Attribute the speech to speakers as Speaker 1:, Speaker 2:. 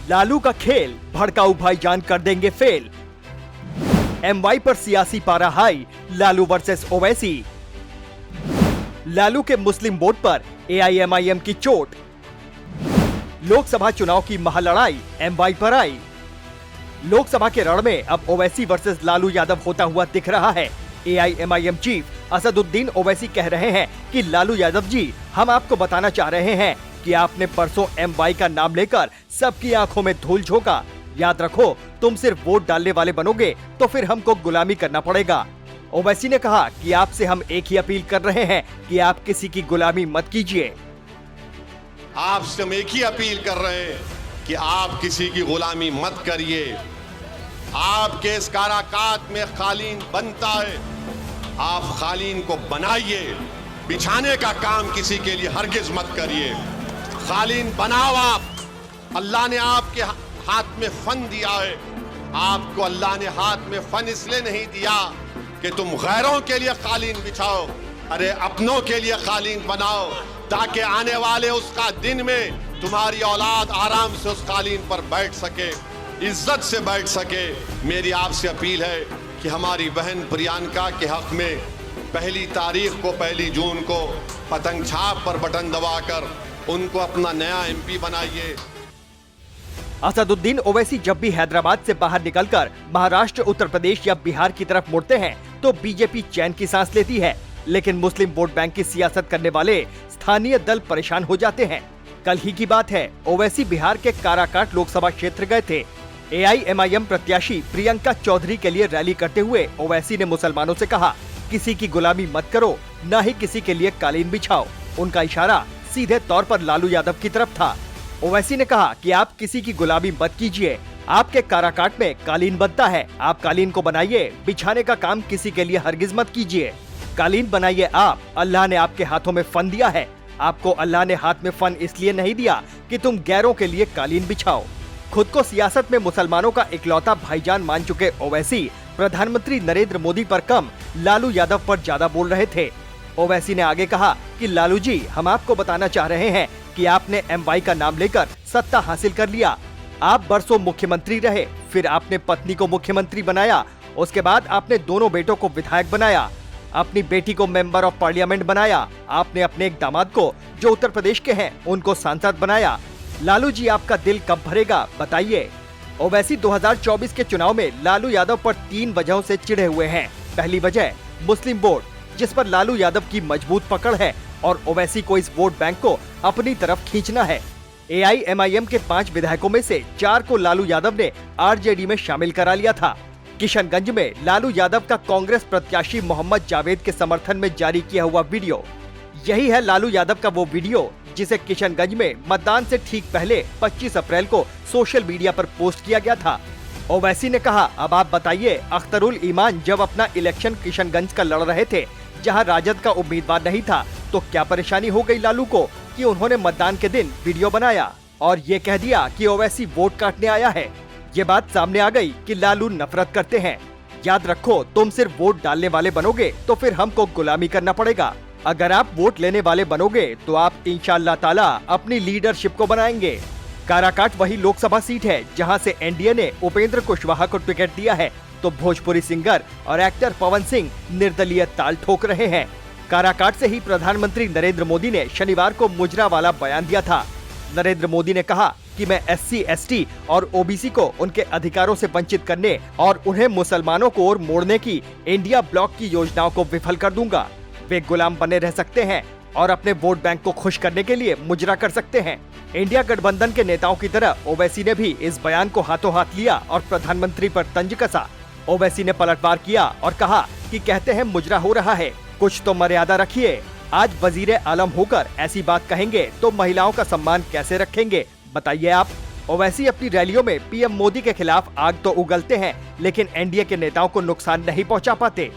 Speaker 1: लालू का खेल, भड़काऊ भाईजान कर देंगे फेल। एमवाई पर सियासी पारा हाई, लालू वर्सेस ओवैसी। लालू के मुस्लिम वोट पर एआईएमआईएम की चोट। लोकसभा चुनाव की महालड़ाई एमवाई पर आई। लोकसभा के रण में अब ओवैसी वर्सेस लालू यादव होता हुआ दिख रहा है। एआईएमआईएम चीफ असदुद्दीन ओवैसी कह रहे हैं कि लालू यादव जी, हम आपको बताना चाह रहे हैं कि आपने परसों एमवाई का नाम लेकर सबकी आंखों में धूल झोंका। याद रखो, तुम सिर्फ वोट डालने वाले बनोगे तो फिर हमको गुलामी करना पड़ेगा। ओवैसी ने कहा कि आपसे हम एक ही अपील कर रहे हैं कि आप किसी की गुलामी मत कीजिए।
Speaker 2: आपसे हम एक ही अपील कर रहे हैं कि आप किसी की गुलामी मत करिए। आपके इस काराकाट में कालीन बनता है, आप कालीन को बनाइए। बिछाने का काम किसी के लिए हरगिज मत करिए। कालीन बनाओ आप। अल्लाह ने आपके हाथ में फन दिया है। आपको अल्लाह ने हाथ में फन इसलिए नहीं दिया कि तुम गैरों के लिए कालीन बिछाओ, अरे अपनों के लिए कालीन बनाओ, ताकि आने वाले उसका दिन में तुम्हारी औलाद आराम से उस कालीन पर बैठ सके, इज्जत से बैठ सके। मेरी आपसे अपील है कि हमारी बहन प्रियंका के हक में 1 तारीख को 1 जून को पतंग छाप पर बटन दबाकर उनको अपना नया एमपी बनाइए।
Speaker 1: असदुद्दीन ओवैसी जब भी हैदराबाद से बाहर निकलकर महाराष्ट्र, उत्तर प्रदेश या बिहार की तरफ मुड़ते हैं तो बीजेपी चैन की सांस लेती है, लेकिन मुस्लिम वोट बैंक की सियासत करने वाले स्थानीय दल परेशान हो जाते हैं। कल ही की बात है, ओवैसी बिहार के काराकाट लोकसभा क्षेत्र गए थे। एआईएमआईएम प्रत्याशी प्रियंका चौधरी के लिए रैली करते हुए ओवैसी ने मुसलमानों से कहा, किसी की गुलामी मत करो, न ही किसी के लिए कालीन बिछाओ। उनका इशारा सीधे तौर पर लालू यादव की तरफ था। ओवैसी ने कहा कि आप किसी की गुलामी मत कीजिए। आपके काराकाट में कालीन बनता है, आप कालीन को बनाइए। बिछाने का काम किसी के लिए हरगिज मत कीजिए। कालीन बनाइए आप। अल्लाह ने आपके हाथों में फन दिया है। आपको अल्लाह ने हाथ में फन इसलिए नहीं दिया कि तुम गैरों के लिए कालीन बिछाओ। खुद को सियासत में मुसलमानों का इकलौता भाईजान मान चुके ओवैसी प्रधानमंत्री नरेंद्र मोदी पर कम, लालू यादव पर ज्यादा बोल रहे थे। ओवैसी ने आगे कहा कि लालू जी, हम आपको बताना चाह रहे हैं कि आपने एमवाई का नाम लेकर सत्ता हासिल कर लिया। आप बरसों मुख्यमंत्री रहे, फिर आपने पत्नी को मुख्यमंत्री बनाया, उसके बाद आपने दोनों बेटों को विधायक बनाया, अपनी बेटी को मेंबर ऑफ पार्लियामेंट बनाया, आपने अपने एक दामाद को जो उत्तर प्रदेश के हैं उनको सांसद बनाया। लालू जी, आपका दिल कब भरेगा बताइए। ओवैसी 2024 के चुनाव में लालू यादव पर 3 वजहों से चिढ़े हुए हैं। पहली वजह मुस्लिम वोट, जिस पर लालू यादव की मजबूत पकड़ है और ओवैसी को इस वोट बैंक को अपनी तरफ खींचना है। एआईएमआईएम के 5 विधायकों में से 4 को लालू यादव ने आरजेडी में शामिल करा लिया था। किशनगंज में लालू यादव का कांग्रेस प्रत्याशी मोहम्मद जावेद के समर्थन में जारी किया हुआ वीडियो, यही है लालू यादव का वो वीडियो जिसे किशनगंज में मतदान से ठीक पहले 25 अप्रैल को सोशल मीडिया पर पोस्ट किया गया था। ओवैसी ने कहा, अब आप बताइए, अख्तरुल ईमान जब अपना इलेक्शन किशनगंज का लड़ रहे थे, जहां राजद का उम्मीदवार नहीं था, तो क्या परेशानी हो गई लालू को कि उन्होंने मतदान के दिन वीडियो बनाया और ये कह दिया कि ओवैसी वोट काटने आया है। ये बात सामने आ गई कि लालू नफरत करते हैं। याद रखो, तुम सिर्फ वोट डालने वाले बनोगे तो फिर हमको गुलामी करना पड़ेगा। अगर आप वोट लेने वाले बनोगे तो आप इंशाअल्लाह ताला अपनी लीडरशिप को बनाएंगे। काराकाट वही लोकसभा सीट है जहां से एनडीए ने उपेंद्र कुशवाहा को टिकट दिया है, तो भोजपुरी सिंगर और एक्टर पवन सिंह निर्दलीय ताल ठोक रहे हैं। काराकाट से ही प्रधानमंत्री नरेंद्र मोदी ने शनिवार को मुजरा वाला बयान दिया था। नरेंद्र मोदी ने कहा कि मैं SC, ST और OBC को उनके अधिकारों से वंचित करने और उन्हें मुसलमानों को ओर मोड़ने की इंडिया ब्लॉक की योजनाओं को विफल कर दूंगा। वे गुलाम बने रह सकते हैं और अपने वोट बैंक को खुश करने के लिए मुजरा कर सकते हैं। इंडिया गठबंधन के नेताओं की तरह ओवैसी ने भी इस बयान को हाथों हाथ लिया और प्रधानमंत्री पर तंज कसा। ओवैसी ने पलटवार किया और कहा कि कहते हैं मुजरा हो रहा है, कुछ तो मर्यादा रखिए। आज वजीर आलम होकर ऐसी बात कहेंगे तो महिलाओं का सम्मान कैसे रखेंगे बताइए आप। ओवैसी अपनी रैलियों में पीएम मोदी के खिलाफ आग तो उगलते हैं, लेकिन एनडीए के नेताओं को नुकसान नहीं पहुंचा पाते।